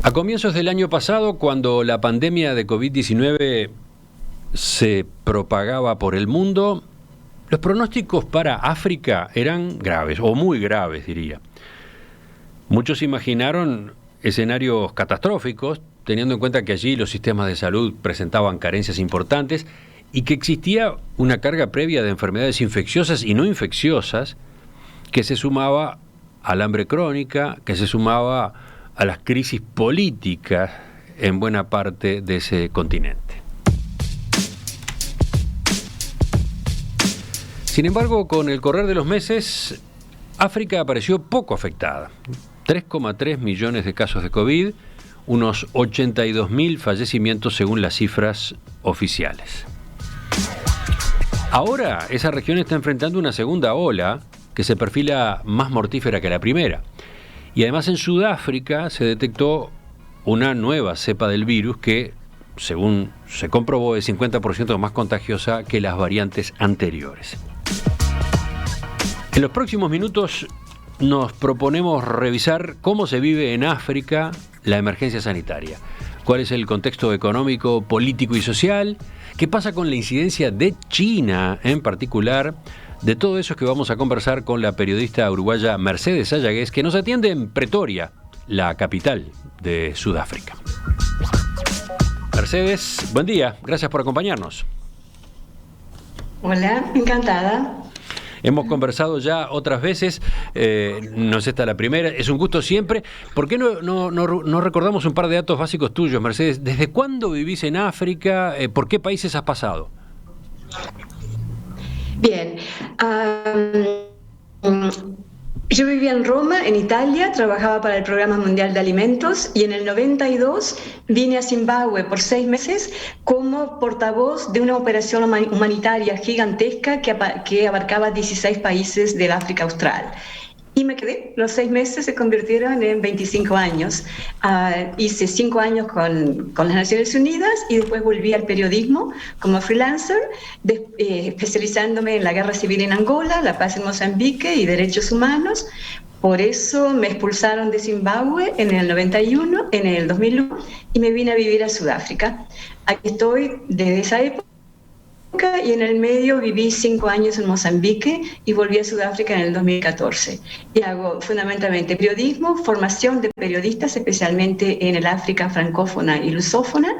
A comienzos del año pasado, cuando la pandemia de COVID-19 se propagaba por el mundo, los pronósticos para África eran graves, o muy graves, diría. Muchos imaginaron escenarios catastróficos, teniendo en cuenta que allí los sistemas de salud presentaban carencias importantes y que existía una carga previa de enfermedades infecciosas y no infecciosas que se sumaba al hambre crónica, que se sumaba a las crisis políticas en buena parte de ese continente. Sin embargo, con el correr de los meses, África apareció poco afectada. 3,3 millones de casos de COVID, unos 82.000 fallecimientos según las cifras oficiales. Ahora, esa región está enfrentando una segunda ola que se perfila más mortífera que la primera. Y además en Sudáfrica se detectó una nueva cepa del virus que, según se comprobó, es 50% más contagiosa que las variantes anteriores. En los próximos minutos nos proponemos revisar cómo se vive en África la emergencia sanitaria, cuál es el contexto económico, político y social, qué pasa con la incidencia de China en particular. De todo eso es que vamos a conversar con la periodista uruguaya Mercedes Sayagués, que nos atiende en Pretoria, la capital de Sudáfrica. Mercedes, buen día, gracias por acompañarnos. Hola, encantada. Hemos conversado ya otras veces, no es esta la primera, es un gusto siempre. ¿Por qué no recordamos un par de datos básicos tuyos, Mercedes? ¿Desde cuándo vivís en África? ¿Por qué países has pasado? Bien, yo vivía en Roma, en Italia, trabajaba para el Programa Mundial de Alimentos y en el 92 vine a Zimbabue por 6 meses como portavoz de una operación humanitaria gigantesca que abarcaba 16 países del África Austral. Y me quedé, los 6 meses se convirtieron en 25 años. Hice 5 años con las Naciones Unidas y después volví al periodismo como freelancer, especializándome en la guerra civil en Angola, la paz en Mozambique y derechos humanos. Por eso me expulsaron de Zimbabue en el 91, en el 2001, y me vine a vivir a Sudáfrica. Aquí estoy desde esa época. Y en el medio viví 5 años en Mozambique y volví a Sudáfrica en el 2014. Y hago fundamentalmente periodismo, formación de periodistas, especialmente en el África francófona y lusófona,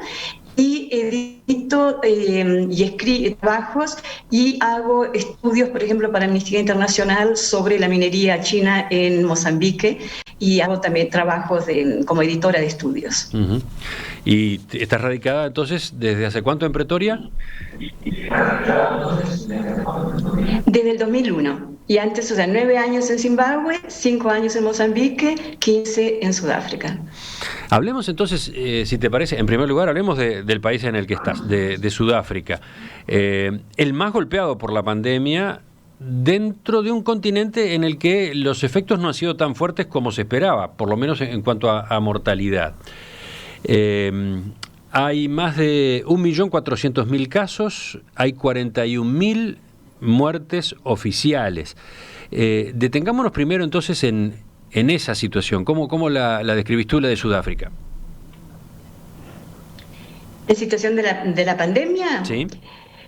y edito y escribo trabajos y hago estudios, por ejemplo, para Amnistía Internacional sobre la minería china en Mozambique, y hago también trabajos como editora de estudios. Uh-huh. ¿Y estás radicada entonces desde hace cuánto en Pretoria? Desde el 2001. Y antes, 9 años en Zimbabue, 5 años en Mozambique, 15 en Sudáfrica. Hablemos entonces, si te parece, en primer lugar, hablemos del país en el que estás, de Sudáfrica. El más golpeado por la pandemia dentro de un continente en el que los efectos no han sido tan fuertes como se esperaba, por lo menos en cuanto a mortalidad. Hay más de 1.400.000 casos, hay 41.000 muertes oficiales. Detengámonos primero entonces en esa situación. ¿Cómo la describís tú, la de Sudáfrica? ¿La situación de la pandemia? Sí.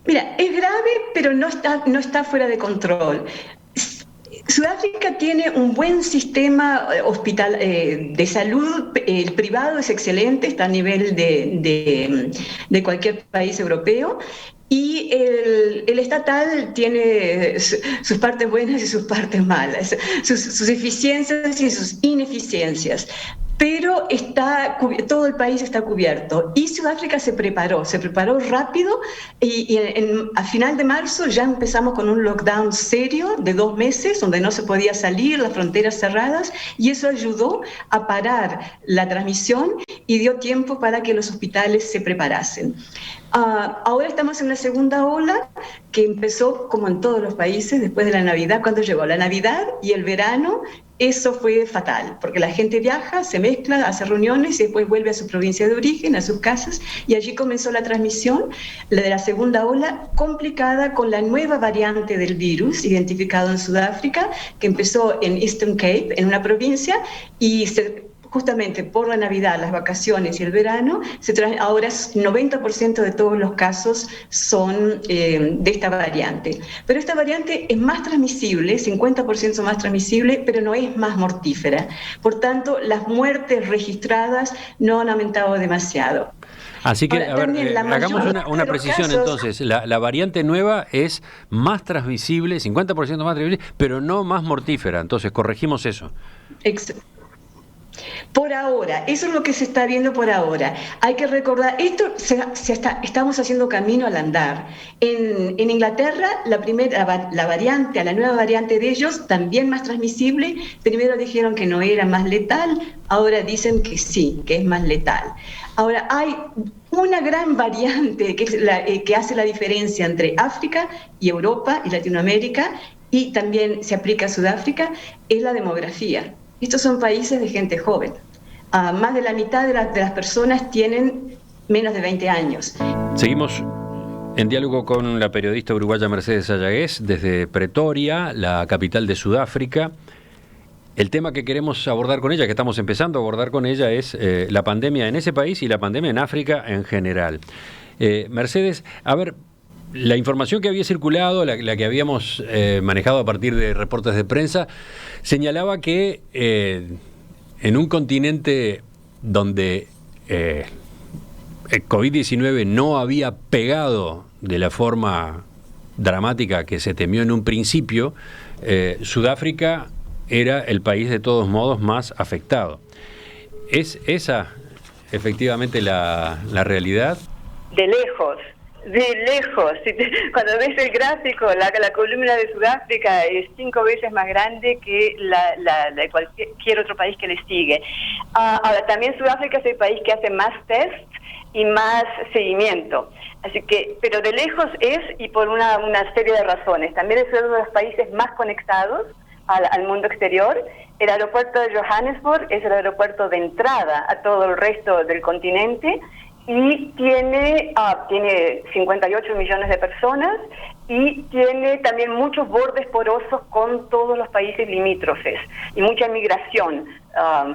Mira, es grave, pero no está fuera de control. Sudáfrica tiene un buen sistema hospital de salud, el privado es excelente, está a nivel de cualquier país europeo, y el estatal tiene sus partes buenas y sus partes malas, sus eficiencias y sus ineficiencias. Pero todo el país está cubierto y Sudáfrica se preparó rápido y a final de marzo ya empezamos con un lockdown serio de 2 meses donde no se podía salir, las fronteras cerradas, y eso ayudó a parar la transmisión y dio tiempo para que los hospitales se preparasen. Ahora estamos en la segunda ola que empezó como en todos los países después de la Navidad. Cuando llegó la Navidad y el verano, eso fue fatal, porque la gente viaja, se mezcla, hace reuniones y después vuelve a su provincia de origen, a sus casas, y allí comenzó la transmisión, la de la segunda ola, complicada con la nueva variante del virus identificado en Sudáfrica, que empezó en Eastern Cape, en una provincia, y justamente por la Navidad, las vacaciones y el verano, ahora 90% de todos los casos son de esta variante. Pero esta variante es más transmisible, 50% más transmisible, pero no es más mortífera. Por tanto, las muertes registradas no han aumentado demasiado. Así que, ahora, a ver, hagamos una precisión casos, entonces. La variante nueva es más transmisible, 50% más transmisible, pero no más mortífera. Entonces, corregimos eso. Por ahora, eso es lo que se está viendo por ahora. Hay que recordar, estamos haciendo camino al andar. En Inglaterra, la nueva variante de ellos, también más transmisible, primero dijeron que no era más letal, ahora dicen que sí, que es más letal. Ahora, hay una gran variante que hace la diferencia entre África y Europa y Latinoamérica, y también se aplica a Sudáfrica, es la demografía. Estos son países de gente joven. Más de la mitad de las personas tienen menos de 20 años. Seguimos en diálogo con la periodista uruguaya Mercedes Sayagués desde Pretoria, la capital de Sudáfrica. El tema que queremos abordar con ella, que estamos empezando a abordar con ella, es la pandemia en ese país y la pandemia en África en general. Mercedes, a ver, la información que había circulado, la que habíamos manejado a partir de reportes de prensa, señalaba que en un continente donde el COVID-19 no había pegado de la forma dramática que se temió en un principio, Sudáfrica era el país de todos modos más afectado. ¿Es esa efectivamente la realidad? De lejos. Cuando ves el gráfico, la columna de Sudáfrica es 5 veces más grande que la de cualquier otro país que le sigue. Ahora, también Sudáfrica es el país que hace más test y más seguimiento. Así que, pero de lejos es, y por una serie de razones. También es uno de los países más conectados al mundo exterior. El aeropuerto de Johannesburg es el aeropuerto de entrada a todo el resto del continente, y tiene 58 millones de personas, y tiene también muchos bordes porosos con todos los países limítrofes y mucha migración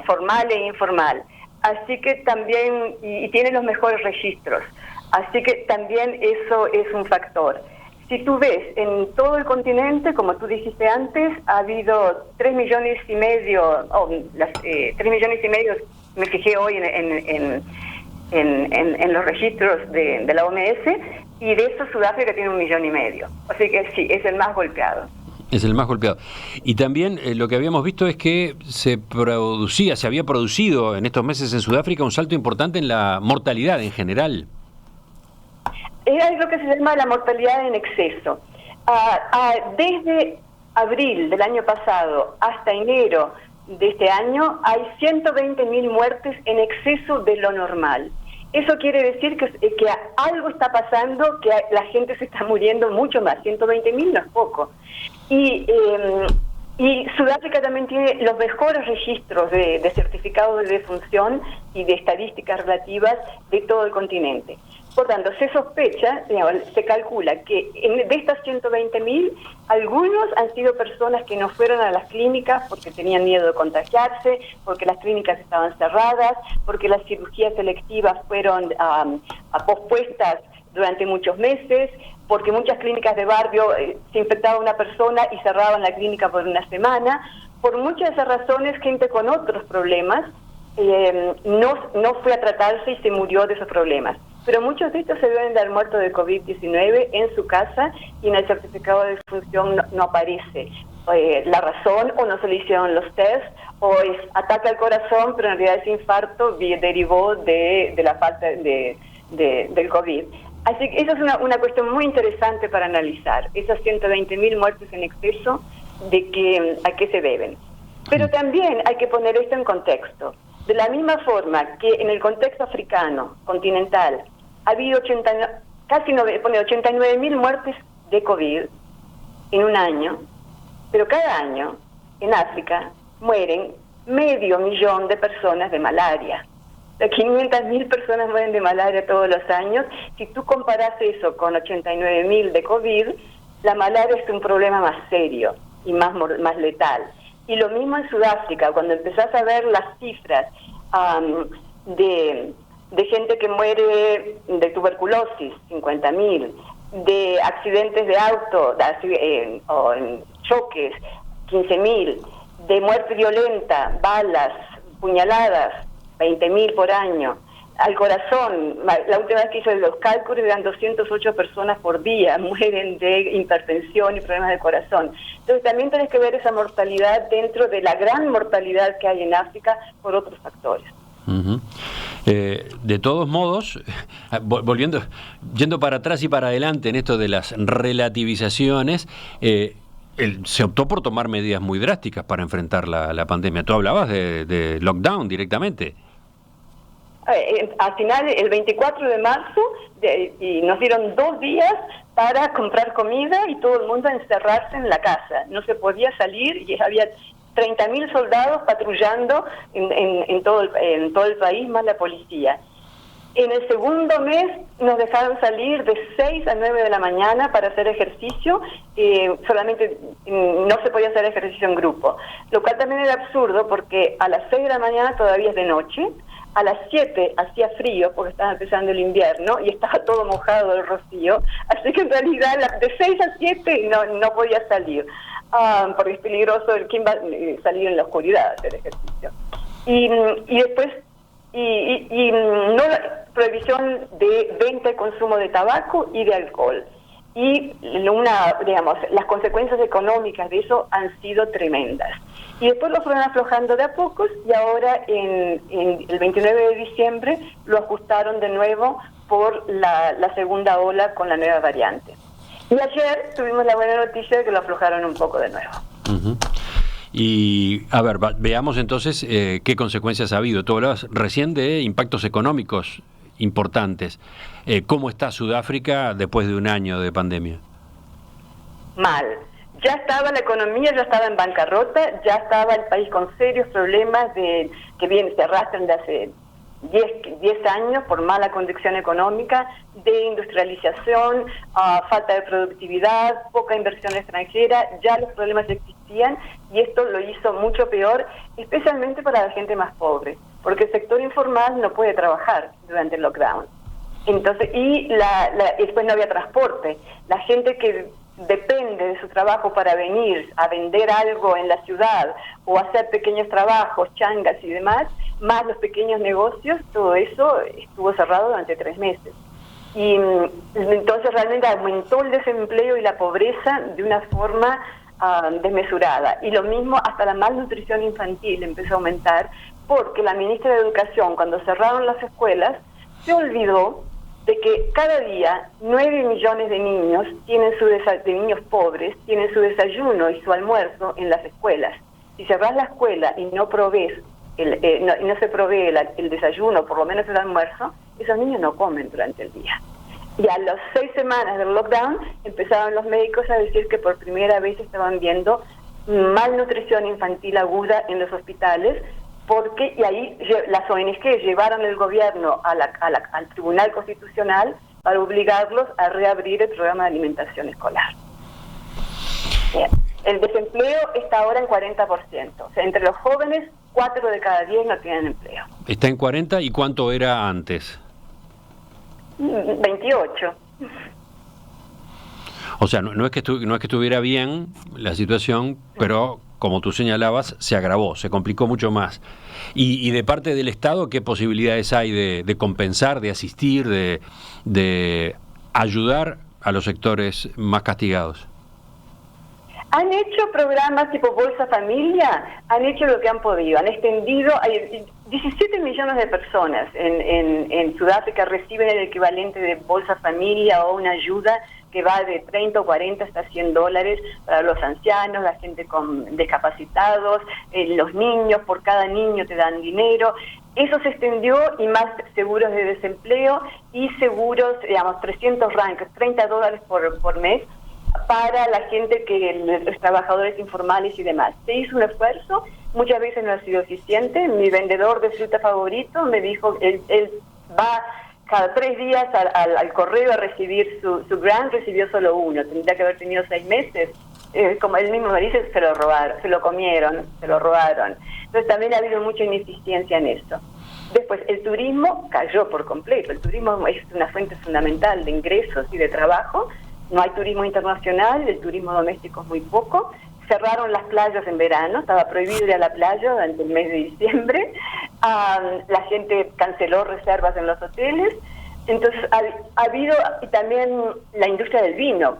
formal e informal. Así que también, y tiene los mejores registros, así que también eso es un factor. Si tú ves en todo el continente, como tú dijiste antes, ha habido 3 millones y medio, 3 millones y medio, me fijé hoy en los registros de la OMS, y de eso Sudáfrica tiene 1,5 millones. Así que sí, es el más golpeado. Es el más golpeado. Y también lo que habíamos visto es que se había producido en estos meses en Sudáfrica un salto importante en la mortalidad en general. Es algo que se llama la mortalidad en exceso. Desde abril del año pasado hasta enero de este año hay 120.000 muertes en exceso de lo normal. Eso quiere decir que algo está pasando, que la gente se está muriendo mucho más. 120.000 no es poco. Y Sudáfrica también tiene los mejores registros de certificados de defunción y de estadísticas relativas de todo el continente. Por tanto, se sospecha, se calcula que de estas 120.000, algunos han sido personas que no fueron a las clínicas porque tenían miedo de contagiarse, porque las clínicas estaban cerradas, porque las cirugías selectivas fueron pospuestas durante muchos meses, porque muchas clínicas de barrio se infectaba una persona y cerraban la clínica por una semana. Por muchas de esas razones, gente con otros problemas no fue a tratarse y se murió de esos problemas. Pero muchos de estos se deben de haber muerto de COVID-19 en su casa, y en el certificado de defunción no aparece la razón, o no se le hicieron los test, o es ataque al corazón, pero en realidad ese infarto derivó de la falta del COVID. Así que eso es una cuestión muy interesante para analizar, esas 120.000 muertes en exceso, a qué se deben. Pero también hay que poner esto en contexto. De la misma forma que en el contexto africano, continental, ha habido 89.000 muertes de COVID en un año, pero cada año en África mueren 500.000 de personas de malaria. 500.000 personas mueren de malaria todos los años. Si tú comparas eso con 89.000 de COVID, la malaria es un problema más serio y más letal. Y lo mismo en Sudáfrica, cuando empezás a ver las cifras de gente que muere de tuberculosis, 50.000, de accidentes de auto o en choques, 15.000, de muerte violenta, balas, puñaladas, 20.000 por año. Al corazón, la última vez que hice los cálculos eran 208 personas por día mueren de hipertensión y problemas de corazón. Entonces también tenés que ver esa mortalidad dentro de la gran mortalidad que hay en África por otros factores. Uh-huh. De todos modos, yendo para atrás y para adelante en esto de las relativizaciones, se optó por tomar medidas muy drásticas para enfrentar la pandemia. Tú hablabas de lockdown directamente. Al final, el 24 de marzo, y nos dieron 2 días para comprar comida y todo el mundo a encerrarse en la casa. No se podía salir y había 30.000 soldados patrullando en todo el país, más la policía. En el segundo mes nos dejaron salir de 6 a 9 de la mañana para hacer ejercicio, solamente no se podía hacer ejercicio en grupo, lo cual también era absurdo porque a las 6 de la mañana todavía es de noche, a las 7 hacía frío porque estaba empezando el invierno y estaba todo mojado del rocío, así que en realidad de 6 a 7 no podía salir, porque es peligroso quién va a salir en la oscuridad a hacer ejercicio. Y después no prohibición de venta y consumo de tabaco y de alcohol. Y las consecuencias económicas de eso han sido tremendas. Y después lo fueron aflojando de a pocos y ahora en el 29 de diciembre lo ajustaron de nuevo por la segunda ola con la nueva variante. Y ayer tuvimos la buena noticia de que lo aflojaron un poco de nuevo. Uh-huh. Y, a ver, veamos entonces qué consecuencias ha habido. Tú hablabas recién de impactos económicos importantes. ¿Cómo está Sudáfrica después de un año de pandemia? Mal. Ya estaba la economía, ya estaba en bancarrota, ya estaba el país con serios problemas que se arrastran de hace 10 años por mala conducción económica, de industrialización, falta de productividad, poca inversión extranjera. Ya los problemas existían y esto lo hizo mucho peor, especialmente para la gente más pobre, porque el sector informal no puede trabajar durante el lockdown. Entonces, después no había transporte. La gente que depende de su trabajo para venir a vender algo en la ciudad o hacer pequeños trabajos, changas y demás, más los pequeños negocios, todo eso estuvo cerrado durante 3 meses. Y entonces realmente aumentó el desempleo y la pobreza de una forma desmesurada. Y lo mismo, hasta la malnutrición infantil empezó a aumentar, porque la ministra de Educación, cuando cerraron las escuelas, se olvidó de que cada día 9 millones de niños de niños pobres tienen su desayuno y su almuerzo en las escuelas. Si cerrás la escuela y no provees no se provee el desayuno, por lo menos el almuerzo, esos niños no comen durante el día. Y a las 6 semanas del lockdown empezaron los médicos a decir que por primera vez estaban viendo malnutrición infantil aguda en los hospitales, y ahí las ONG llevaron el gobierno al Tribunal Constitucional para obligarlos a reabrir el programa de alimentación escolar. Bien. El desempleo está ahora en 40%. O sea, entre los jóvenes, 4 de cada 10 no tienen empleo. Está en 40, ¿y cuánto era antes? 28. O sea, no es que estuviera bien la situación, pero como tú señalabas, se agravó, se complicó mucho más. Y de parte del Estado, ¿qué posibilidades hay de compensar, de asistir, de ayudar a los sectores más castigados? Han hecho programas tipo Bolsa Familia, han hecho lo que han podido, han extendido, hay 17 millones de personas en Sudáfrica reciben el equivalente de Bolsa Familia o una ayuda que va de 30 o 40 hasta $100 para los ancianos, la gente con discapacitados, los niños, por cada niño te dan dinero. Eso se extendió, y más seguros de desempleo y seguros, digamos, $30 por mes para la gente los trabajadores informales y demás. Se hizo un esfuerzo, muchas veces no ha sido eficiente. Mi vendedor de fruta favorito me dijo, él va cada 3 días al correo a recibir su grant, recibió solo 1, tendría que haber tenido 6 meses. Como él mismo me dice, se lo robaron, se lo comieron, se lo robaron. Entonces también ha habido mucha ineficiencia en eso. Después, el turismo cayó por completo. El turismo es una fuente fundamental de ingresos y de trabajo. No hay turismo internacional, el turismo doméstico es muy poco. Cerraron las playas en verano, estaba prohibido ir a la playa durante el mes de diciembre. La gente canceló reservas en los hoteles. Entonces, ha habido, y también la industria del vino.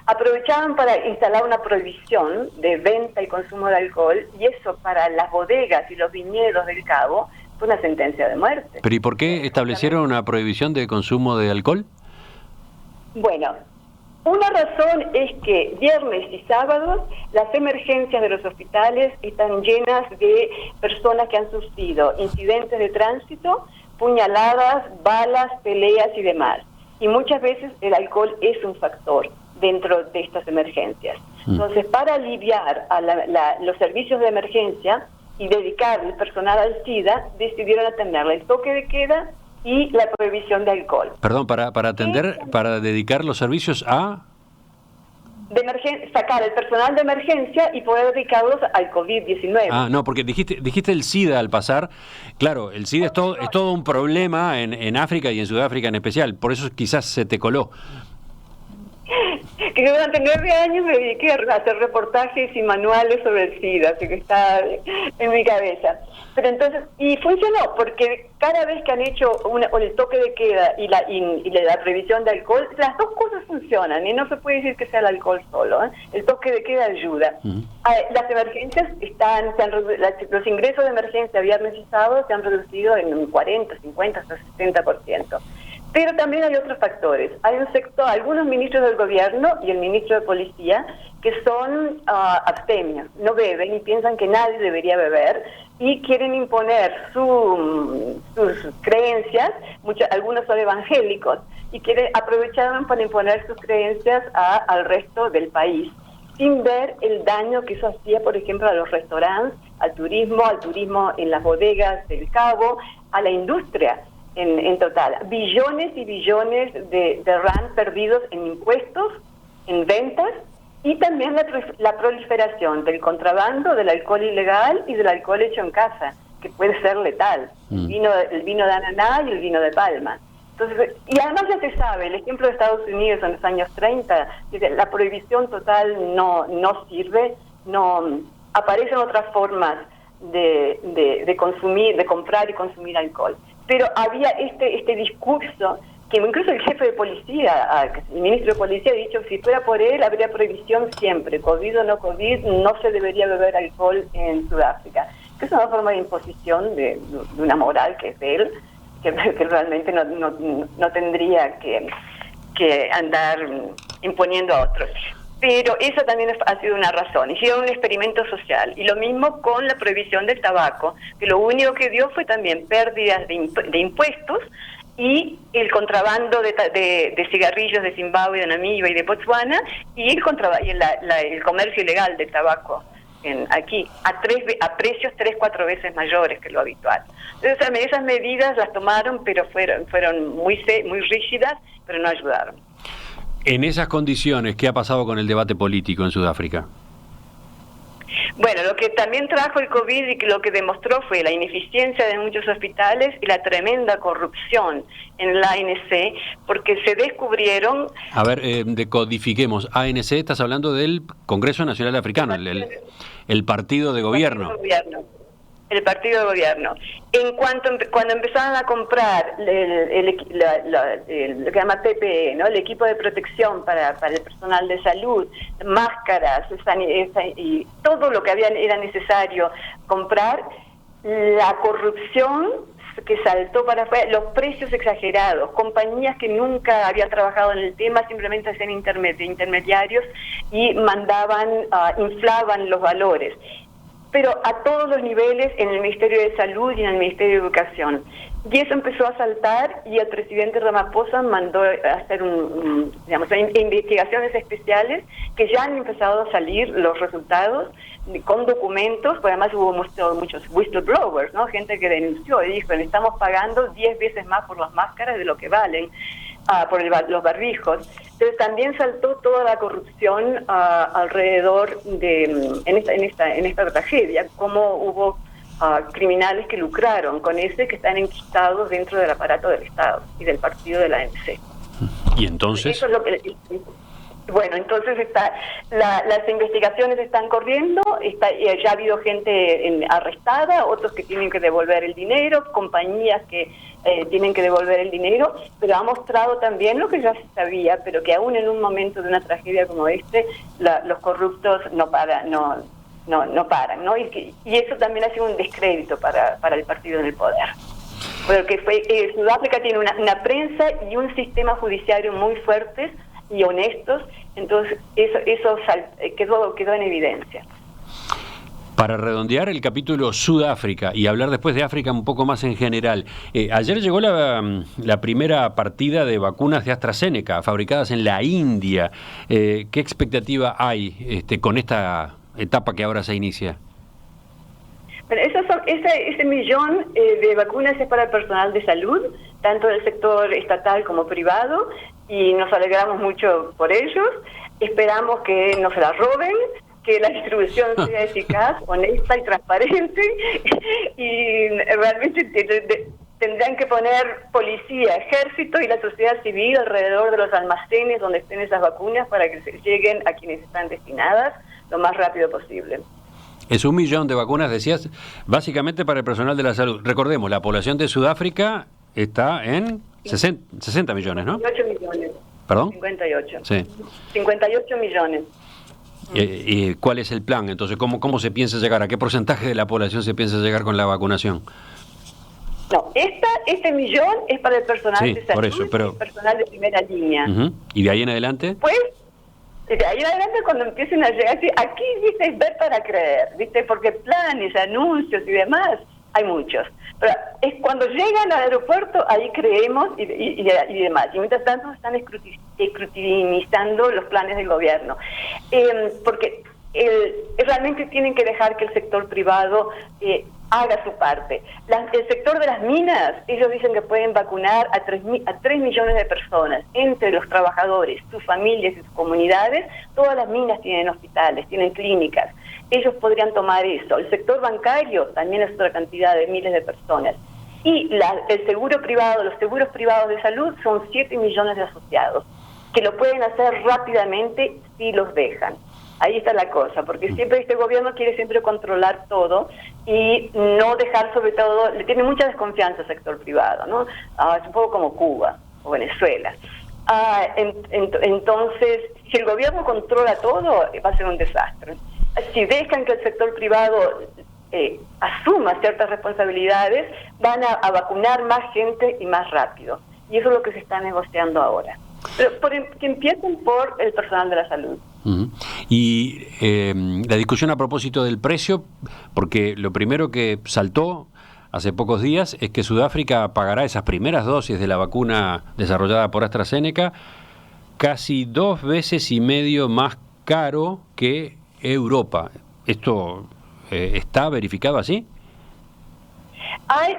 Aprovechaban para instalar una prohibición de venta y consumo de alcohol, y eso para las bodegas y los viñedos del Cabo fue una sentencia de muerte. ¿Pero y por qué establecieron una prohibición de consumo de alcohol? Bueno, una razón es que viernes y sábados las emergencias de los hospitales están llenas de personas que han sufrido incidentes de tránsito, puñaladas, balas, peleas y demás. Y muchas veces el alcohol es un factor dentro de estas emergencias. Entonces, para aliviar a los servicios de emergencia y dedicar el personal al SIDA, decidieron atenderle el toque de queda y la prohibición de alcohol. Perdón, para dedicar los servicios a... sacar el personal de emergencia y poder dedicarlos al COVID-19. Ah, no, porque dijiste el SIDA al pasar. Claro, el SIDA es todo un problema en África y en Sudáfrica en especial, por eso quizás se te coló. Que durante 9 años me dediqué a hacer reportajes y manuales sobre el SIDA, así que está en mi cabeza. Pero entonces, y funcionó, porque cada vez que han hecho el toque de queda y la prohibición de alcohol, las dos cosas funcionan, y no se puede decir que sea el alcohol solo, ¿eh? El toque de queda ayuda. Las emergencias los ingresos de emergencia viernes y sábado se han reducido en un 40, 50, hasta 60%. Pero también hay otros factores. Hay un sector, algunos ministros del gobierno y el ministro de policía, que son abstemios, no beben y piensan que nadie debería beber y quieren imponer sus creencias. Algunos son evangélicos y aprovecharon para imponer sus creencias al resto del país, sin ver el daño que eso hacía, por ejemplo, a los restaurantes, al turismo en las bodegas del Cabo, a la industria. En total, billones y billones de rand perdidos en impuestos, en ventas, y también la proliferación del contrabando, del alcohol ilegal y del alcohol hecho en casa, que puede ser letal, el vino de ananá y el vino de palma. Entonces, y además ya se sabe, el ejemplo de Estados Unidos en los años 30, la prohibición total no sirve, aparecen otras formas de consumir, de comprar y consumir alcohol. Pero había este discurso que incluso el jefe de policía, el ministro de policía ha dicho que si fuera por él habría prohibición siempre, COVID o no COVID, no se debería beber alcohol en Sudáfrica. Que es una forma de imposición de una moral que es de él, que realmente no tendría que andar imponiendo a otros. Pero eso también ha sido una razón. Hicieron un experimento social. Y lo mismo con la prohibición del tabaco, que lo único que dio fue también pérdidas de impuestos y el contrabando de cigarrillos de Zimbabue, de Namibia y de Botswana, y el comercio ilegal del tabaco aquí, a precios 3-4 veces mayores que lo habitual. Entonces, esas medidas las tomaron, pero fueron muy rígidas, pero no ayudaron. En esas condiciones, ¿qué ha pasado con el debate político en Sudáfrica? Bueno, lo que también trajo el COVID y lo que demostró fue la ineficiencia de muchos hospitales y la tremenda corrupción en la ANC, porque se descubrieron... A ver, decodifiquemos. ANC, estás hablando del Congreso Nacional Africano, el partido de gobierno. El partido de gobierno. Cuando empezaron a comprar lo que llama TPE, ¿no? El equipo de protección para el personal de salud, máscaras, y todo lo que era necesario comprar, la corrupción que saltó para afuera, los precios exagerados, compañías que nunca habían trabajado en el tema simplemente hacían intermediarios y inflaban los valores. Pero a todos los niveles, en el Ministerio de Salud y en el Ministerio de Educación. Y eso empezó a saltar y el presidente Ramaphosa mandó a hacer investigaciones especiales que ya han empezado a salir los resultados con documentos, porque además hubo muchos whistleblowers, ¿no? Gente que denunció y dijo, estamos pagando 10 veces más por las máscaras de lo que valen. Por los barbijos. Entonces también saltó toda la corrupción alrededor en esta tragedia, como hubo criminales que lucraron con ese, que están enquistados dentro del aparato del Estado y del partido de la ANC. ¿Y entonces? Eso es lo que... Bueno, entonces las investigaciones están corriendo, ya ha habido gente arrestada, otros que tienen que devolver el dinero, compañías que tienen que devolver el dinero, pero ha mostrado también lo que ya se sabía, pero que aún en un momento de una tragedia como los corruptos no paran, ¿no? Y eso también ha sido un descrédito para el partido en el poder. Porque Sudáfrica tiene una prensa y un sistema judiciario muy fuertes y honestos, entonces eso quedó en evidencia. Para redondear el capítulo Sudáfrica y hablar después de África un poco más en general, ayer llegó la primera partida de vacunas de AstraZeneca fabricadas en la India. ¿Qué expectativa hay con esta etapa que ahora se inicia? Bueno, ese millón de vacunas es para el personal de salud, tanto del sector estatal como privado, y nos alegramos mucho por ellos. Esperamos que no se la roben, que la distribución sea eficaz, honesta y transparente, y realmente tendrán que poner policía, ejército y la sociedad civil alrededor de los almacenes donde estén esas vacunas para que se lleguen a quienes están destinadas lo más rápido posible. Es 1 millón de vacunas, decías, básicamente para el personal de la salud. Recordemos, la población de Sudáfrica está en 60 millones, ¿no? 58 millones. ¿Perdón? 58. Sí. 58 millones. ¿Y cuál es el plan? Entonces, ¿cómo se piensa llegar? ¿A qué porcentaje de la población se piensa llegar con la vacunación? No, este millón es para el personal de salud, por eso, pero... el personal de primera línea. ¿Y de ahí en adelante? Pues, de ahí en adelante cuando empiecen a llegar, aquí, viste, es ver para creer, viste, porque planes, anuncios y demás, hay muchos. Pero es cuando llegan al aeropuerto, ahí creemos y demás. Y mientras tanto están escrutinizando los planes del gobierno. Porque realmente tienen que dejar que el sector privado haga su parte. El sector de las minas, ellos dicen que pueden vacunar a 3 millones de personas, entre los trabajadores, sus familias y sus comunidades. Todas las minas tienen hospitales, tienen clínicas. Ellos podrían tomar eso. El sector bancario también es otra cantidad de miles de personas. Y el seguro privado, los seguros privados de salud son 7 millones de asociados, que lo pueden hacer rápidamente si los dejan. Ahí está la cosa, porque siempre este gobierno quiere siempre controlar todo y no dejar, sobre todo, le tiene mucha desconfianza al sector privado, ¿no? Es un poco como Cuba o Venezuela. Entonces, si el gobierno controla todo, va a ser un desastre. Si dejan que el sector privado asuma ciertas responsabilidades, van a vacunar más gente y más rápido. Y eso es lo que se está negociando ahora. Pero que empiecen por el personal de la salud. Y la discusión a propósito del precio, porque lo primero que saltó hace pocos días es que Sudáfrica pagará esas primeras dosis de la vacuna desarrollada por AstraZeneca casi 2,5 veces más caro que Europa. ¿Esto está verificado así?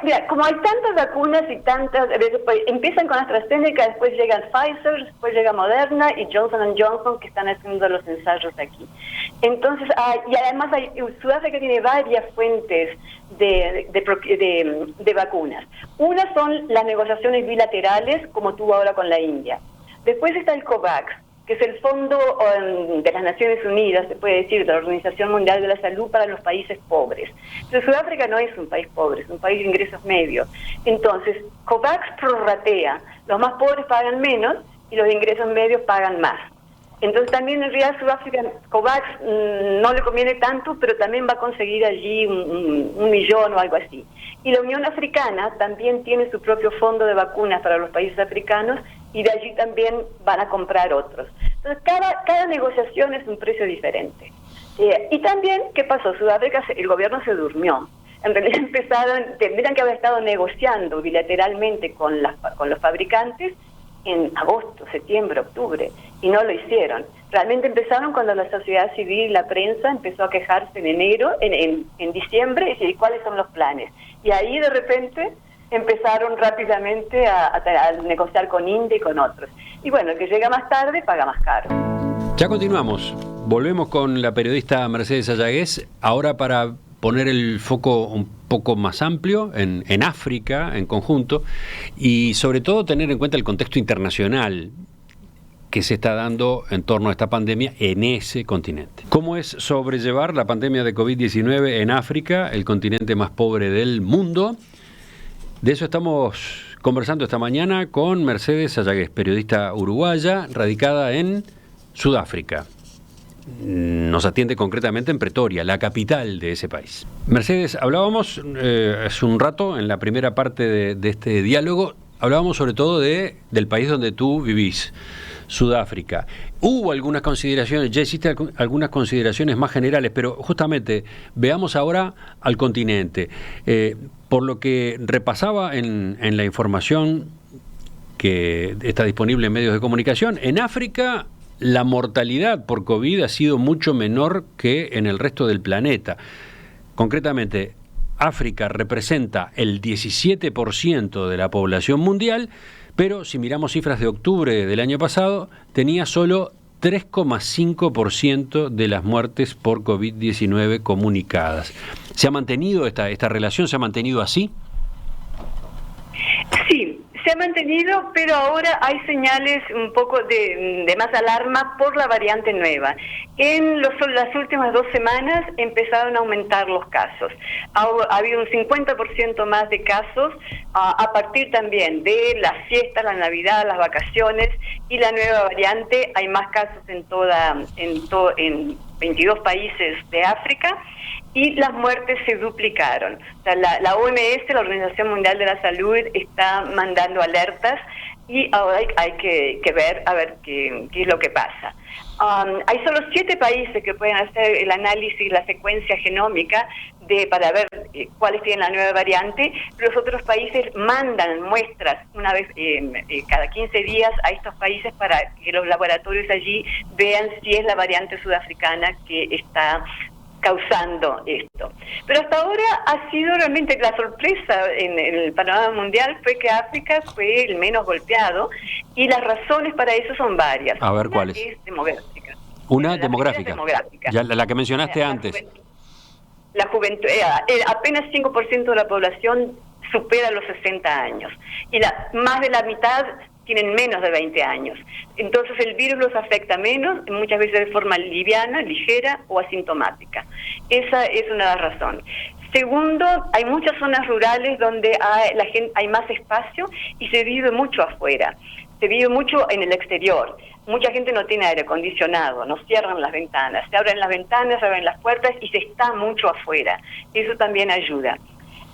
Mira, como hay tantas vacunas y tantas, empiezan con AstraZeneca, después llegan Pfizer, después llega Moderna y Johnson & Johnson, que están haciendo los ensayos aquí. Entonces, y además Sudáfrica tiene varias fuentes de vacunas. Una son las negociaciones bilaterales, como tuvo ahora con la India. Después está el COVAX, que es el Fondo de las Naciones Unidas, se puede decir, de la Organización Mundial de la Salud para los países pobres. Pero Sudáfrica no es un país pobre, es un país de ingresos medios. Entonces, COVAX prorratea, los más pobres pagan menos y los de ingresos medios pagan más. Entonces también en realidad Sudáfrica, COVAX no le conviene tanto, pero también va a conseguir allí un millón o algo así. Y la Unión Africana también tiene su propio fondo de vacunas para los países africanos, y de allí también van a comprar otros. Entonces, cada negociación es un precio diferente. Y también, ¿qué pasó? Sudáfrica, el gobierno se durmió. En realidad tendrían que haber estado negociando bilateralmente con los fabricantes en agosto, septiembre, octubre, y no lo hicieron. Realmente empezaron cuando la sociedad civil, la prensa, empezó a quejarse en enero, en diciembre, y decir, ¿cuáles son los planes? Y ahí, de repente, empezaron rápidamente a negociar con India y con otros. Y bueno, el que llega más tarde paga más caro. Ya continuamos. Volvemos con la periodista Mercedes Ayagués, ahora para poner el foco un poco más amplio, en África en conjunto, y sobre todo tener en cuenta el contexto internacional que se está dando en torno a esta pandemia en ese continente. ¿Cómo es sobrellevar la pandemia de COVID-19 en África, el continente más pobre del mundo? De eso estamos conversando esta mañana con Mercedes Sayagués, periodista uruguaya, radicada en Sudáfrica. Nos atiende concretamente en Pretoria, la capital de ese país. Mercedes, hablábamos hace un rato, en la primera parte de este diálogo, hablábamos sobre todo del país donde tú vivís, Sudáfrica. Hubo algunas consideraciones, ya hiciste algunas consideraciones más generales, pero justamente veamos ahora al continente. Por lo que repasaba en la información que está disponible en medios de comunicación, en África la mortalidad por COVID ha sido mucho menor que en el resto del planeta. Concretamente, África representa el 17% de la población mundial, pero si miramos cifras de octubre del año pasado, tenía solo 3,5% de las muertes por COVID-19 comunicadas. ¿Se ha mantenido esta relación? ¿Se ha mantenido así? Sí, se ha mantenido, pero ahora hay señales un poco de más alarma por la variante nueva. En las últimas 2 semanas empezaron a aumentar los casos. Ha habido un 50% más de casos a partir también de las fiestas, la Navidad, las vacaciones y la nueva variante. Hay más casos en 22 países de África. Y las muertes se duplicaron. O sea, la OMS, la Organización Mundial de la Salud, está mandando alertas y ahora hay que ver a ver qué es lo que pasa. Hay solo 7 países que pueden hacer el análisis, la secuencia genómica para ver cuáles tienen la nueva variante. Los otros países mandan muestras una vez cada 15 días a estos países para que los laboratorios allí vean si es la variante sudafricana que está causando esto. Pero hasta ahora ha sido realmente la sorpresa en el panorama mundial fue que África fue el menos golpeado y las razones para eso son varias. A ver, ¿cuáles? Es demográfica. Una demográfica. Ya la que mencionaste antes. La juventud, apenas 5% de la población supera los 60 años y más de la mitad tienen menos de 20 años. Entonces el virus los afecta menos, muchas veces de forma liviana, ligera o asintomática. Esa es una razón. Segundo, hay muchas zonas rurales donde hay más espacio y se vive mucho afuera. Se vive mucho en el exterior. Mucha gente no tiene aire acondicionado, no cierran las ventanas. Se abren las ventanas, se abren las puertas y se está mucho afuera. Eso también ayuda.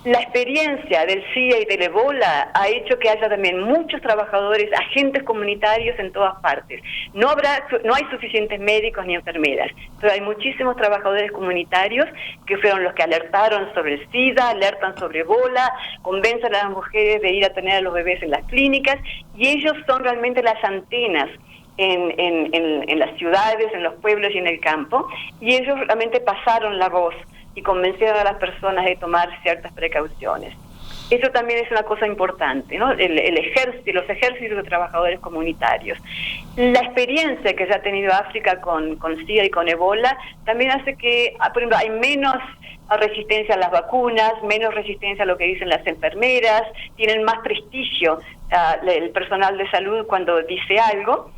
La experiencia del SIDA y del Ebola ha hecho que haya también muchos trabajadores, agentes comunitarios en todas partes. No hay suficientes médicos ni enfermeras, pero hay muchísimos trabajadores comunitarios que fueron los que alertaron sobre el SIDA, alertan sobre Ebola, convencen a las mujeres de ir a tener a los bebés en las clínicas, y ellos son realmente las antenas en las ciudades, en los pueblos y en el campo, y ellos realmente pasaron la voz y convencieron a las personas de tomar ciertas precauciones. Eso también es una cosa importante, ¿no? Los ejércitos de trabajadores comunitarios. La experiencia que se ha tenido África con SIDA y con Ebola también hace que, por ejemplo, hay menos resistencia a las vacunas, menos resistencia a lo que dicen las enfermeras, tienen más prestigio el personal de salud cuando dice algo.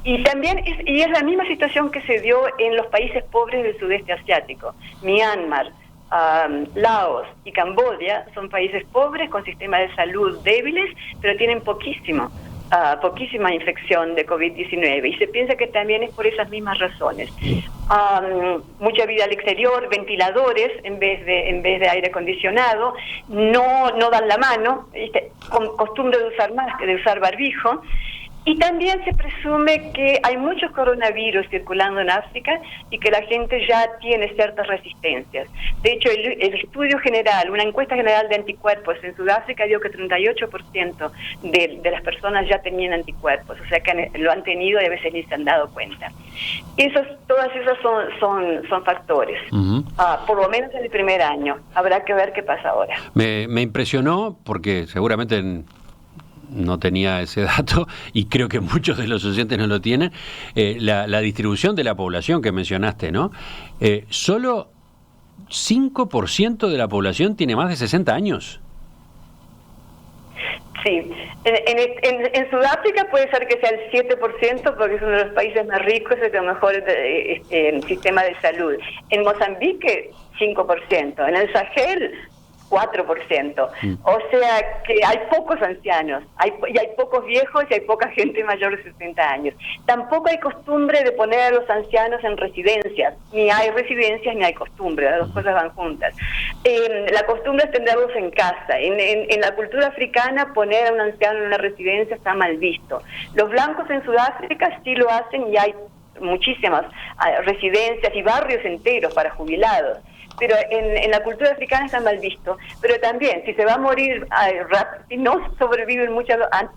Y también es la misma situación que se dio en los países pobres del sudeste asiático. Myanmar, Laos y Camboya son países pobres con sistemas de salud débiles, pero tienen poquísima infección de COVID-19 y se piensa que también es por esas mismas razones. Mucha vida al exterior, ventiladores en vez de aire acondicionado, no dan la mano, costumbre de usar barbijo. Y también se presume que hay muchos coronavirus circulando en África y que la gente ya tiene ciertas resistencias. De hecho, el estudio general, una encuesta general de anticuerpos en Sudáfrica dio que 38% de las personas ya tenían anticuerpos, o sea que lo han tenido y a veces ni se han dado cuenta. Todas esas son factores, por lo menos en el primer año. Habrá que ver qué pasa ahora. Me impresionó porque seguramente no tenía ese dato y creo que muchos de los oyentes no lo tienen, la distribución de la población que mencionaste, ¿no? Solo 5% de la población tiene más de 60 años. Sí, en Sudáfrica puede ser que sea el 7% porque es uno de los países más ricos y con mejor sistema de salud. En Mozambique, 5%. En el Sahel, 4%. O sea que hay pocos ancianos, hay pocos viejos y hay poca gente mayor de 60 años. Tampoco hay costumbre de poner a los ancianos en residencias. Ni hay residencias ni hay costumbre, las dos cosas van juntas. La costumbre es tenerlos en casa. En la cultura africana, poner a un anciano en una residencia está mal visto. Los blancos en Sudáfrica sí lo hacen y hay muchísimas residencias y barrios enteros para jubilados. Pero en la cultura africana está mal visto. Pero también, si se va a morir, si no sobreviven mucho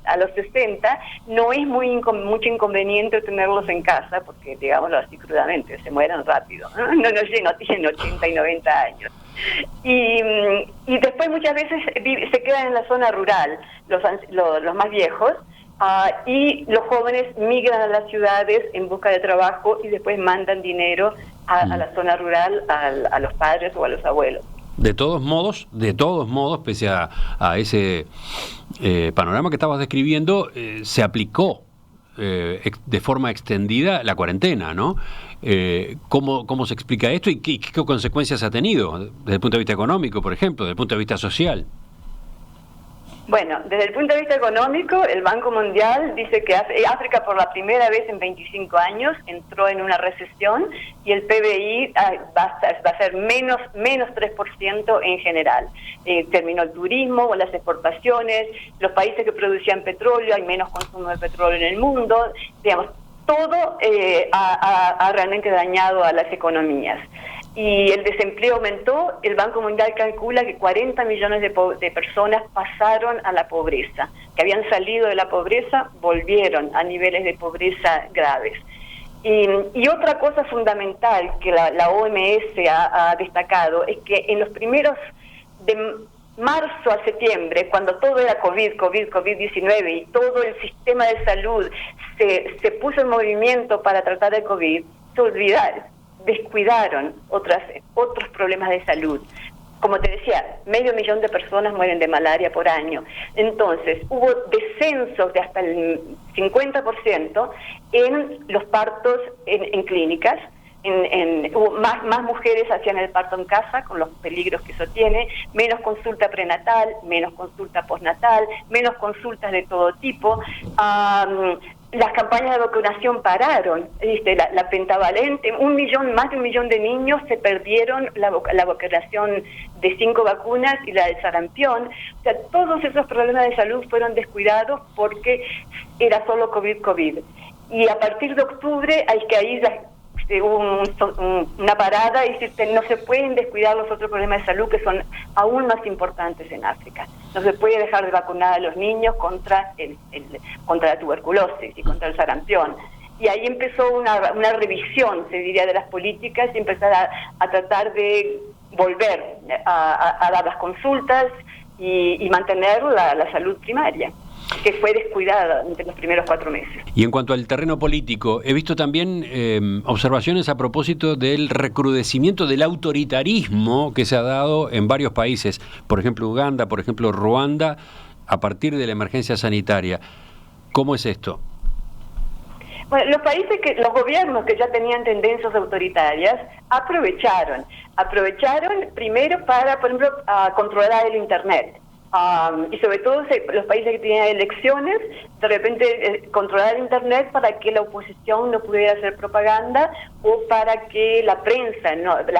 a los 60, no es mucho inconveniente tenerlos en casa, porque, digámoslo así crudamente, se mueren rápido. No tienen 80 y 90 años. Y después muchas veces se quedan en la zona rural, los más viejos, y los jóvenes migran a las ciudades en busca de trabajo y después mandan dinero a la zona rural, a los padres o a los abuelos. De todos modos, pese a ese panorama que estabas describiendo, se aplicó de forma extendida la cuarentena, ¿no? ¿Cómo se explica esto y qué consecuencias ha tenido desde el punto de vista económico, por ejemplo, desde el punto de vista social? Bueno, desde el punto de vista económico, el Banco Mundial dice que África por la primera vez en 25 años entró en una recesión y el PBI va a ser menos 3% en general. Terminó el turismo o las exportaciones, los países que producían petróleo, hay menos consumo de petróleo en el mundo, digamos, todo ha realmente dañado a las economías. Y el desempleo aumentó. El Banco Mundial calcula que 40 millones de personas pasaron a la pobreza, que habían salido de la pobreza, volvieron a niveles de pobreza graves. Y otra cosa fundamental que la OMS ha destacado es que en los primeros de marzo a septiembre, cuando todo era COVID-19 y todo el sistema de salud se puso en movimiento para tratar el COVID, descuidaron otros problemas de salud. Como te decía, 500.000 de personas mueren de malaria por año. Entonces, hubo descensos de hasta el 50% en los partos en clínicas. Hubo más mujeres hacían el parto en casa, con los peligros que eso tiene, menos consulta prenatal, menos consulta postnatal, menos consultas de todo tipo. Las campañas de vacunación pararon, la pentavalente, más de 1 millón de niños se perdieron la vacunación de 5 vacunas y la del sarampión. O sea, todos esos problemas de salud fueron descuidados porque era solo COVID. Y a partir de octubre hubo una parada y no se pueden descuidar los otros problemas de salud que son aún más importantes en África. No se puede dejar de vacunar a los niños contra la tuberculosis y contra el sarampión. Y ahí empezó una revisión, se diría, de las políticas y empezar a tratar de volver a dar las consultas y mantener la salud primaria, que fue descuidada entre los primeros 4 meses. Y en cuanto al terreno político, he visto también observaciones a propósito del recrudecimiento del autoritarismo que se ha dado en varios países, por ejemplo Uganda, por ejemplo Ruanda, a partir de la emergencia sanitaria. ¿Cómo es esto? Bueno, los gobiernos que ya tenían tendencias autoritarias aprovecharon primero para, por ejemplo, controlar el Internet. Y sobre todo los países que tenían elecciones, de repente controlar Internet para que la oposición no pudiera hacer propaganda o para que la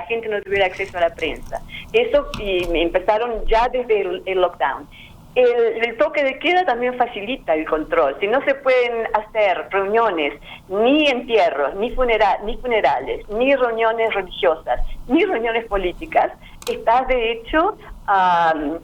gente no tuviera acceso a la prensa. Eso y empezaron ya desde el lockdown. El toque de queda también facilita el control. Si no se pueden hacer reuniones, ni entierros, ni funerales, ni reuniones religiosas, ni reuniones políticas, estás de hecho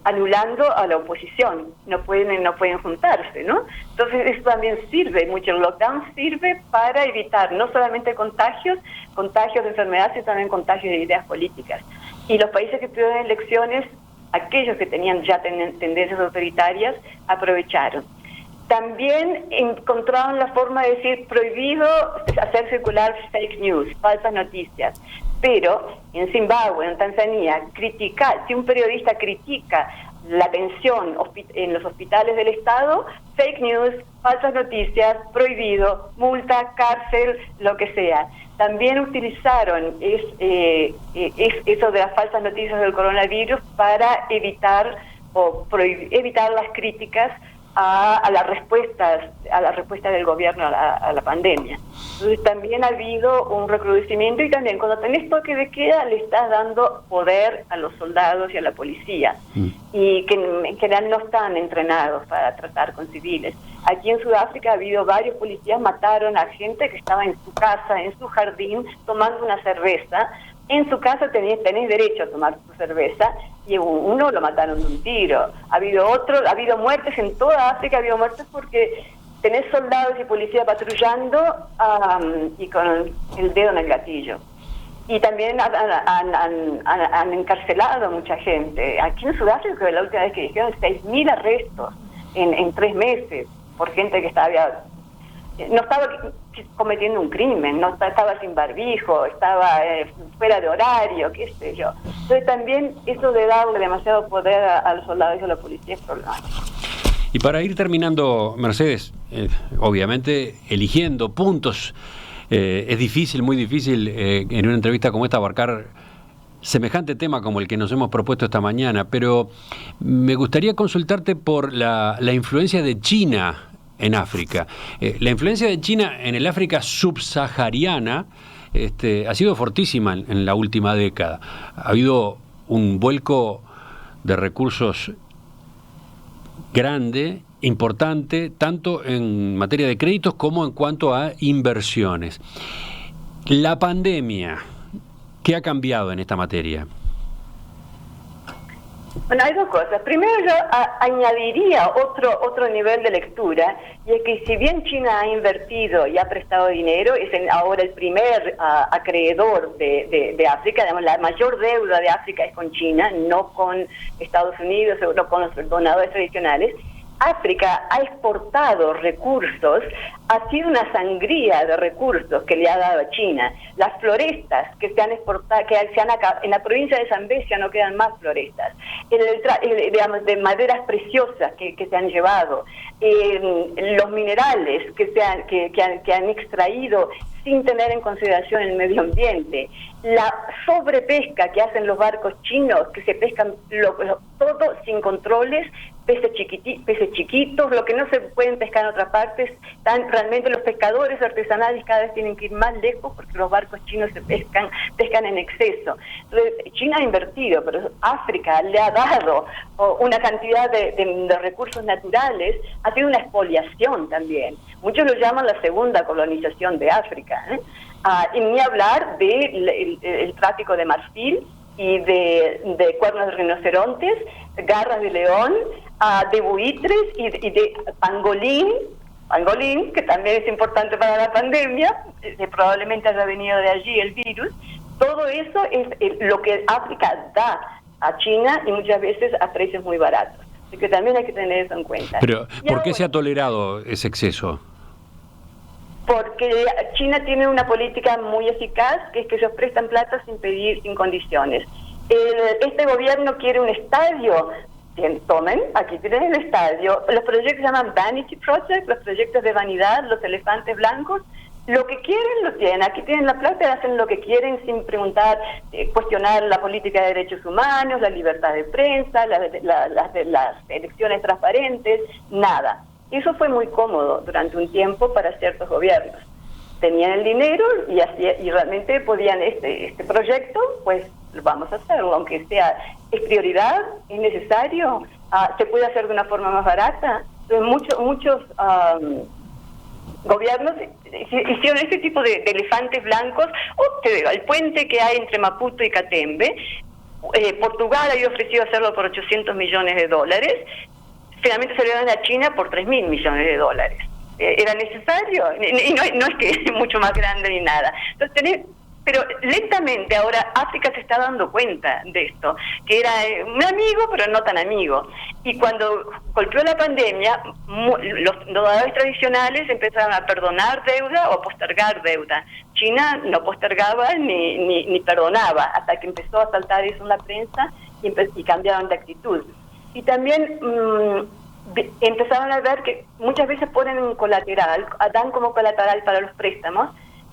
anulando a la oposición. No pueden juntarse, ¿no? Entonces eso también sirve mucho. El lockdown sirve para evitar no solamente contagios de enfermedades, sino también contagios de ideas políticas. Y los países que tuvieron elecciones, aquellos que tenían ya tendencias autoritarias, aprovecharon. También encontraron la forma de decir prohibido hacer circular fake news, falsas noticias. Pero en Zimbabue, en Tanzania, si un periodista critica la atención en los hospitales del Estado, fake news, falsas noticias, prohibido, multa, cárcel, lo que sea. También utilizaron eso de las falsas noticias del coronavirus para evitar las críticas a las respuestas del gobierno a la pandemia. Entonces también ha habido un recrudecimiento, y también cuando tenés toque de queda le estás dando poder a los soldados y a la policía, y que en general no están entrenados para tratar con civiles. Aquí en Sudáfrica ha habido varios policías, mataron a gente que estaba en su casa, en su jardín, tomando una cerveza. En su casa tenés derecho a tomar tu cerveza, y uno lo mataron de un tiro. Ha habido muertes en toda África, ha habido muertes porque tenés soldados y policía patrullando y con el dedo en el gatillo. Y también han encarcelado a mucha gente. Aquí en Sudáfrica, la última vez que dijeron, 6.000 arrestos en 3 meses por gente que no estaba cometiendo un crimen, no estaba sin barbijo, estaba fuera de horario, qué sé yo. Entonces también eso de darle demasiado poder a los soldados y a la policía es problemático. Y para ir terminando, Mercedes, obviamente eligiendo puntos, es difícil, muy difícil en una entrevista como esta abarcar semejante tema como el que nos hemos propuesto esta mañana, pero me gustaría consultarte por la influencia de China en África. La influencia de China en el África subsahariana ha sido fortísima en la última década. Ha habido un vuelco de recursos grande, importante, tanto en materia de créditos como en cuanto a inversiones. La pandemia, ¿qué ha cambiado en esta materia? Bueno, hay dos cosas. Primero, yo añadiría otro nivel de lectura, y es que si bien China ha invertido y ha prestado dinero, es ahora el primer acreedor de África. Digamos, la mayor deuda de África es con China, no con Estados Unidos o no con los donadores tradicionales. África ha exportado recursos, ha sido una sangría de recursos que le ha dado a China. Las florestas que se han exportado, en la provincia de Zambia ya no quedan más florestas, digamos, de maderas preciosas que se han llevado, los minerales que han extraído sin tener en consideración el medio ambiente, la sobrepesca que hacen los barcos chinos, que se pescan todo sin controles, peces chiquitos, lo que no se pueden pescar en otras partes. Realmente los pescadores artesanales cada vez tienen que ir más lejos porque los barcos chinos pescan en exceso. Entonces, China ha invertido, pero África le ha dado una cantidad de recursos naturales, ha sido una expoliación también. Muchos lo llaman la segunda colonización de África, y ni hablar del tráfico de marfil y de cuernos de rinocerontes, garras de león, de buitres y de pangolín, que también es importante para la pandemia, probablemente haya venido de allí el virus. Todo eso es lo que África da a China, y muchas veces a precios muy baratos. Así que también hay que tener eso en cuenta. Pero, ¿por qué se ha tolerado ese exceso? Porque China tiene una política muy eficaz, que es que ellos prestan plata sin condiciones. Este gobierno quiere un estadio. Tomen, aquí tienen el estadio. Los proyectos se llaman Vanity Projects, los proyectos de vanidad, los elefantes blancos. Lo que quieren lo tienen. Aquí tienen la plata, hacen lo que quieren sin preguntar, cuestionar la política de derechos humanos, la libertad de prensa, las elecciones transparentes, nada. Eso fue muy cómodo durante un tiempo para ciertos gobiernos. Tenían el dinero y realmente podían este proyecto, pues vamos a hacerlo, aunque es prioridad, es necesario, se puede hacer de una forma más barata. Entonces, muchos gobiernos hicieron este tipo de elefantes blancos. El puente que hay entre Maputo y Catembe, Portugal había ofrecido hacerlo por $800 millones, finalmente se le dan a China por $3.000 millones. ¿Era necesario? Y no es que es mucho más grande ni nada. Entonces pero lentamente ahora África se está dando cuenta de esto, que era un amigo pero no tan amigo. Y cuando golpeó la pandemia, los donadores tradicionales empezaron a perdonar deuda o postergar deuda. China no postergaba ni perdonaba, hasta que empezó a saltar eso en la prensa y cambiaron de actitud. Y también empezaron a ver que muchas veces ponen un colateral, dan como colateral para los préstamos.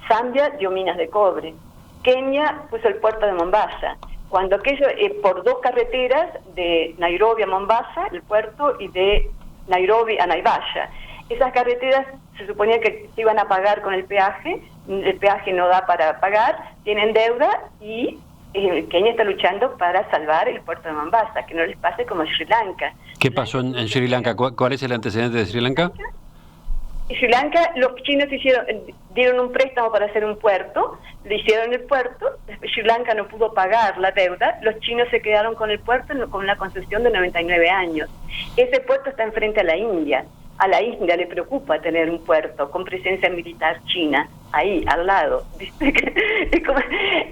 Zambia dio minas de cobre, Kenia puso el puerto de Mombasa, cuando aquello por 2 carreteras de Nairobi a Mombasa, el puerto, y de Nairobi a Naivasha. Esas carreteras se suponía que se iban a pagar con el peaje no da para pagar, tienen deuda y Kenia está luchando para salvar el puerto de Mombasa, que no les pase como Sri Lanka. ¿Qué pasó en Sri Lanka? ¿Cuál es el antecedente de Sri Lanka? En Sri Lanka los chinos dieron un préstamo para hacer un puerto, le hicieron el puerto, Sri Lanka no pudo pagar la deuda, los chinos se quedaron con el puerto con una concesión de 99 años. Ese puerto está enfrente a la India. A la India le preocupa tener un puerto con presencia militar china ahí, al lado.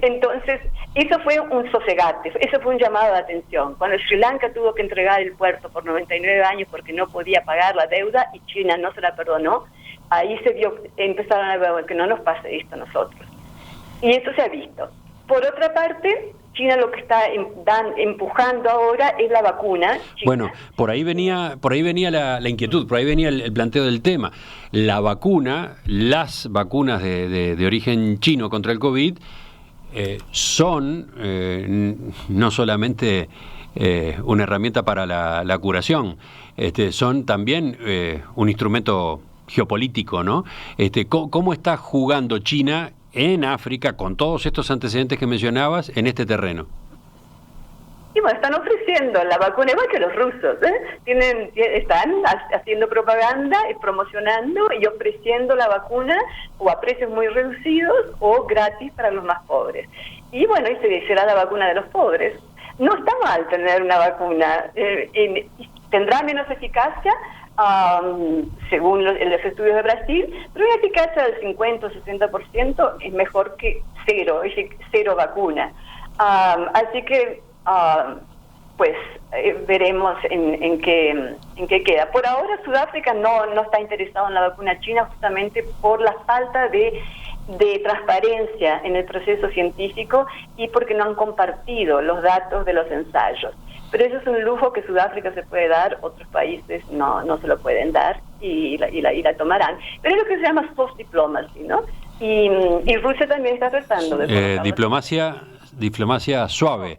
Entonces, eso fue un sosegate, eso fue un llamado de atención. Cuando Sri Lanka tuvo que entregar el puerto por 99 años porque no podía pagar la deuda y China no se la perdonó, ahí empezaron a ver que no nos pase esto a nosotros. Y eso se ha visto. Por otra parte, China lo que está empujando ahora es la vacuna. China. Bueno, por ahí venía la inquietud, por ahí venía el planteo del tema. La vacuna, las vacunas de origen chino contra el COVID son no solamente una herramienta para la curación, son también un instrumento geopolítico, ¿no? ¿Cómo está jugando China en África, con todos estos antecedentes que mencionabas, en este terreno? Y bueno, están ofreciendo la vacuna, igual que los rusos, están haciendo propaganda y promocionando y ofreciendo la vacuna o a precios muy reducidos o gratis para los más pobres. Y bueno, y será la vacuna de los pobres. No está mal tener una vacuna, tendrá menos eficacia, según los estudios de Brasil, pero una eficacia del 50 o 60% es mejor que cero vacuna. Así que veremos en qué queda. Por ahora Sudáfrica no está interesado en la vacuna china justamente por la falta de transparencia en el proceso científico y porque no han compartido los datos de los ensayos. Pero eso es un lujo que Sudáfrica se puede dar, otros países no se lo pueden dar y la tomarán. Pero es lo que se llama soft diplomacy, ¿no? Y Rusia también está tratando de... Diplomacia suave,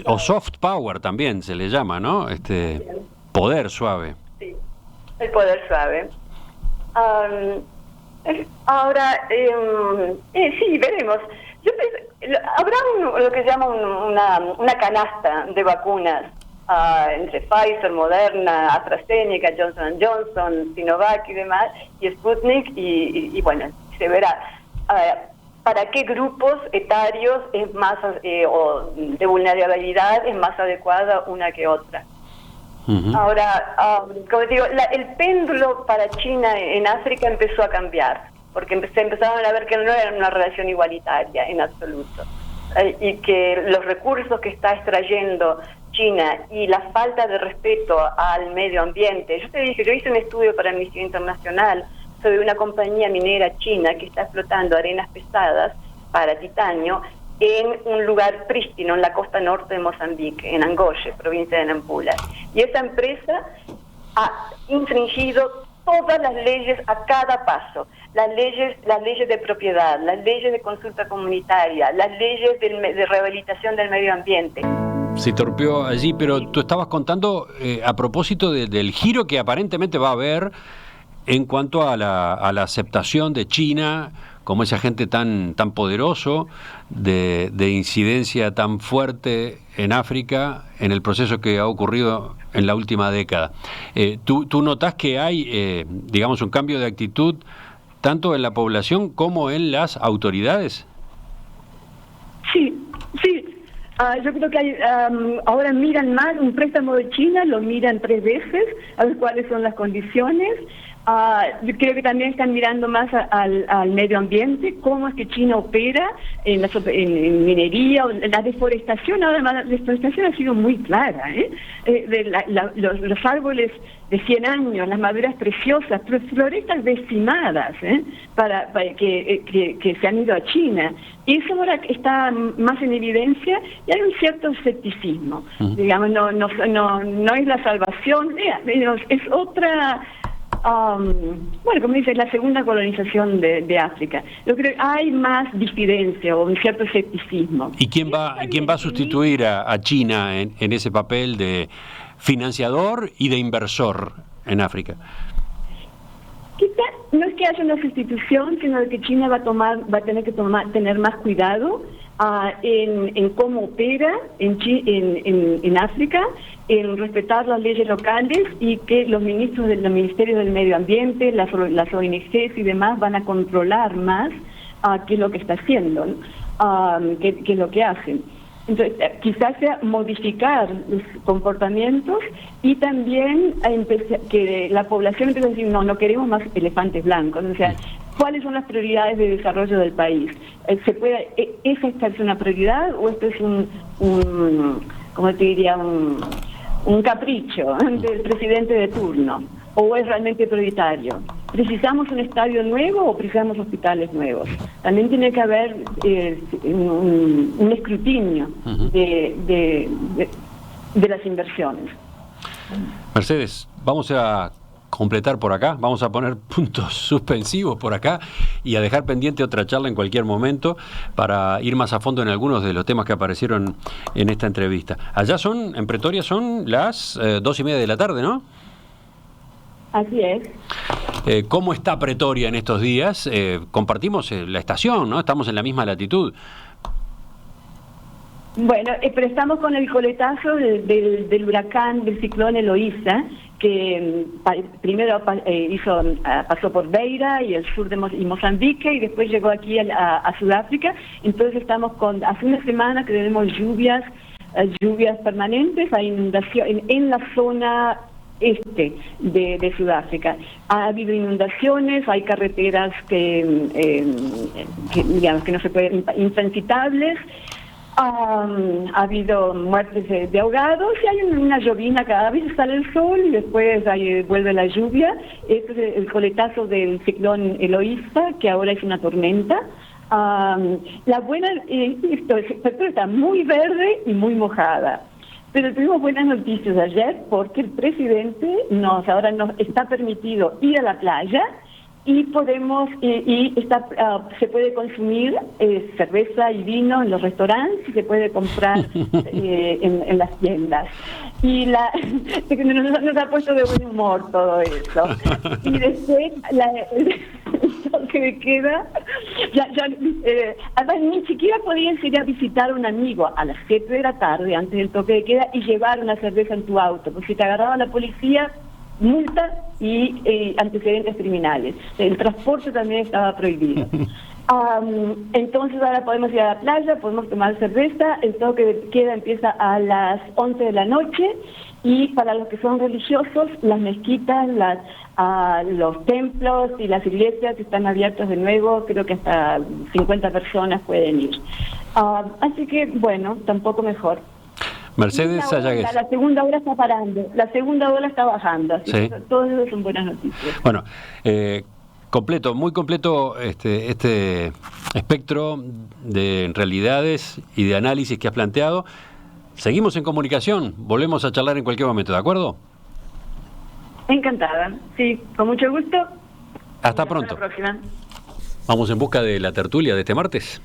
o soft power también se le llama, ¿no? Poder suave. Sí, el poder suave. Ahora, sí, veremos. Habrá lo que se llama una canasta de vacunas entre Pfizer, Moderna, AstraZeneca, Johnson & Johnson, Sinovac y demás, y Sputnik, y bueno, se verá para qué grupos etarios es más o de vulnerabilidad es más adecuada una que otra. Uh-huh. Ahora, como digo, el péndulo para China en África empezó a cambiar, porque se empezaron a ver que no era una relación igualitaria en absoluto, y que los recursos que está extrayendo China y la falta de respeto al medio ambiente. Yo te dije, yo hice un estudio para Amnistía Internacional sobre una compañía minera china que está explotando arenas pesadas para titanio en un lugar prístino en la costa norte de Mozambique, en Angoche, provincia de Nampula. Y esa empresa ha infringido todas las leyes a cada paso, las leyes de propiedad, las leyes de consulta comunitaria, las leyes de rehabilitación del medio ambiente. Se torpeó allí, pero tú estabas contando a propósito del giro que aparentemente va a haber en cuanto a la aceptación de China como ese agente tan poderoso, de incidencia tan fuerte en África, en el proceso que ha ocurrido en la última década. ¿Tú notas que hay, digamos, un cambio de actitud tanto en la población como en las autoridades? Sí. Yo creo que ahora miran más un préstamo de China, lo miran 3 veces, a ver cuáles son las condiciones, Yo creo que también están mirando más al medio ambiente, cómo es que China opera en minería, o la deforestación. Además, la deforestación ha sido muy clara, los árboles de 100 años, las maderas preciosas, florestas decimadas, para que se han ido a China. Y eso ahora está más en evidencia y hay un cierto escepticismo. Digamos, no es la salvación, es otra... como dice, la segunda colonización de África. Yo creo que hay más disidencia o un cierto escepticismo. ¿Y quién va a sustituir a China en ese papel de financiador y de inversor en África? Quizá no es que haya una sustitución, sino que China va a tener que tener más cuidado en cómo opera en África, en respetar las leyes locales, y que los ministros de los ministerios del medio ambiente, las ONGs y demás van a controlar más qué es lo que está haciendo, qué es lo que hacen. Entonces, quizás sea modificar los comportamientos y también que la población empiece a decir, no queremos más elefantes blancos. O sea, ¿cuáles son las prioridades de desarrollo del país? ¿Esta es una prioridad o esto es ¿cómo te diría? Un capricho del presidente de turno? ¿O es realmente prioritario? ¿Precisamos un estadio nuevo o precisamos hospitales nuevos? También tiene que haber un escrutinio de las inversiones. Mercedes, vamos a completar por acá, vamos a poner puntos suspensivos por acá y a dejar pendiente otra charla en cualquier momento para ir más a fondo en algunos de los temas que aparecieron en esta entrevista. Allá en Pretoria son las 2:30 de la tarde, ¿no? Así es. ¿Cómo está Pretoria en estos días? Compartimos la estación, ¿no? Estamos en la misma latitud. Bueno, pero estamos con el coletazo del huracán, del ciclón Eloísa, que primero pasó por Beira y el sur de Mozambique, y después llegó aquí a Sudáfrica. Entonces estamos hace una semana que tenemos lluvias permanentes, hay inundación en la zona este de Sudáfrica. Ha habido inundaciones, hay carreteras que digamos que no se pueden, intransitables. Ha habido muertes de ahogados y hay una llovina, cada vez sale el sol y después vuelve la lluvia. Este es el coletazo del ciclón Eloísa, que ahora es una tormenta. La buena, esto está muy verde y muy mojada. Pero tuvimos buenas noticias ayer porque el presidente ahora nos está permitido ir a la playa y se puede consumir cerveza y vino en los restaurantes y se puede comprar en las tiendas. Y nos ha puesto de buen humor todo eso. Y después lo que me queda, además ni siquiera podías ir a visitar a un amigo a las 7 de la tarde antes del toque de queda y llevar una cerveza en tu auto, porque si te agarraba la policía, multa y antecedentes criminales. El transporte también estaba prohibido. Entonces ahora podemos ir a la playa, podemos tomar cerveza. El toque de queda empieza a las 11 de la noche y para los que son religiosos, las mezquitas, los templos y las iglesias están abiertos de nuevo. Creo que hasta 50 personas pueden ir. Así que, bueno, tampoco mejor. Mercedes Sayagues. La segunda ola está parando, la segunda ola está bajando, así que todo eso son buenas noticias. Bueno, muy completo este espectro de realidades y de análisis que has planteado. Seguimos en comunicación, volvemos a charlar en cualquier momento, ¿de acuerdo? Encantada, sí, con mucho gusto. Hasta pronto. Hasta la próxima. Vamos en busca de la tertulia de este martes.